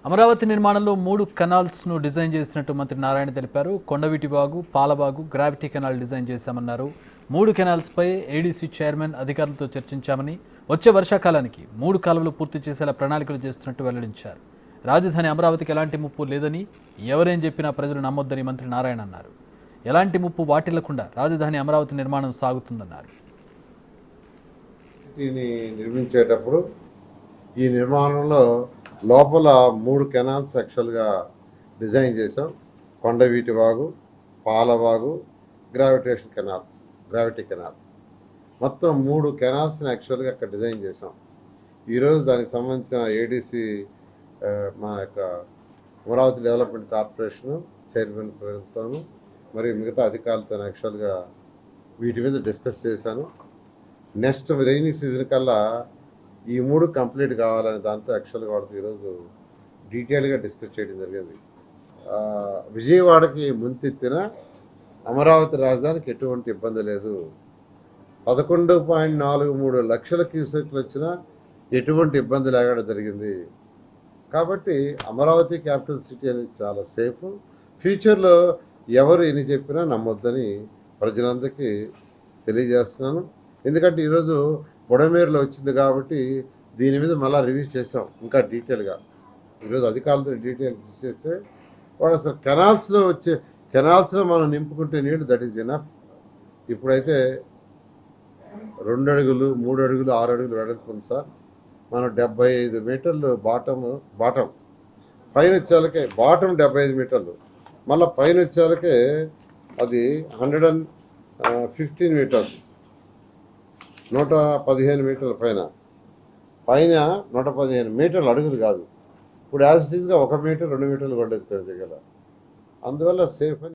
అమరావతి నిర్మాణంలో 3 కెనాల్స్ను డిజైన్ చేసినట్టు మంత్రి నారాయణ తెలిపారు. Kondaveeti Vagu, Palavagu, gravity canal design చేశామన్నారు. 3 కెనాల్స్పై ఏడీసీ చైర్మన్ అధికారులతో చర్చించామని, వచ్చే వర్షాకాలానికి 3 కాలువలు పూర్తి చేసేలా ప్రణాళికలు చేస్తున్నట్టు వెల్లడించారు. రాజధాని అమరావతికి ఎలాంటి ముప్పు లేదని, ఎవరేం చెప్పినా ప్రజలు నమ్మొద్దని మంత్రి నారాయణ అన్నారు. ఎలాంటి ముప్పు వాటిల్లకుండా రాజధాని అమరావతి నిర్మాణం సాగుతుందన్నారు. నిర్మించేటప్పుడు ఈ నిర్మాణంలో లోపల 3 కెనాల్స్ యాక్చువల్గా డిజైన్ చేసాం. కొండవీటి వాగు, పాలవాగు, గ్రావిటీ కెనాల్ మొత్తం 3 కెనాల్స్ని యాక్చువల్గా అక్కడ డిజైన్ చేసాం. ఈరోజు దానికి సంబంధించిన ఏడీసీ మన యొక్క అమరావతి డెవలప్మెంట్ కార్పొరేషన్ చైర్మన్తోనూ మరి మిగతా అధికారులతో యాక్చువల్గా వీటి మీద డిస్కస్ చేశాను. నెక్స్ట్ రైనీ సీజన్ కల్లా ఈ 3 కంప్లీట్ కావాలని దాంతో యాక్చువల్గా వాళ్ళతో ఈరోజు డీటెయిల్గా డిస్కస్ చేయడం జరిగింది. విజయవాడకి ముంతెత్తిన అమరావతి రాజధానికి ఎటువంటి ఇబ్బంది లేదు. 11.43 లక్షల క్యూసెక్లు వచ్చినా ఎటువంటి ఇబ్బంది లేకుండా జరిగింది. కాబట్టి అమరావతి క్యాపిటల్ సిటీ అనేది చాలా సేఫ్. ఫ్యూచర్లో ఎవరు ఎన్ని చెప్పినా నమ్మొద్దని ప్రజలందరికీ తెలియజేస్తున్నాను. ఎందుకంటే ఈరోజు బుడమేరులో వచ్చింది కాబట్టి దీని మీద మళ్ళీ రివ్యూ చేసాం ఇంకా డీటెయిల్గా. ఈరోజు అధికారులతో డీటెయిల్ తీసేస్తే వాడు అసలు కెనాల్స్లో మనం నింపుకుంటే నీళ్ళు దట్ ఈజ్ ఎనఫ్. ఇప్పుడైతే 2 అడుగులు 3 అడుగులు 6 అడుగులు వెడల్పు ఉంది సార్. మనం 75 మీటర్లు బాటం పైన వచ్చేలకే బాటం 75 మీటర్లు, మళ్ళీ పైన వచ్చేలకే అది 115 మీటర్స్, 115 మీటర్ల పైన 115 మీటర్లు అడుగులు కాదు. ఇప్పుడు యాజ్ ఇట్ ఈస్గా 1 మీటర్ 2 మీటర్లు కొండెత్తారు దిగల. అందువల్ల సేఫ్ అని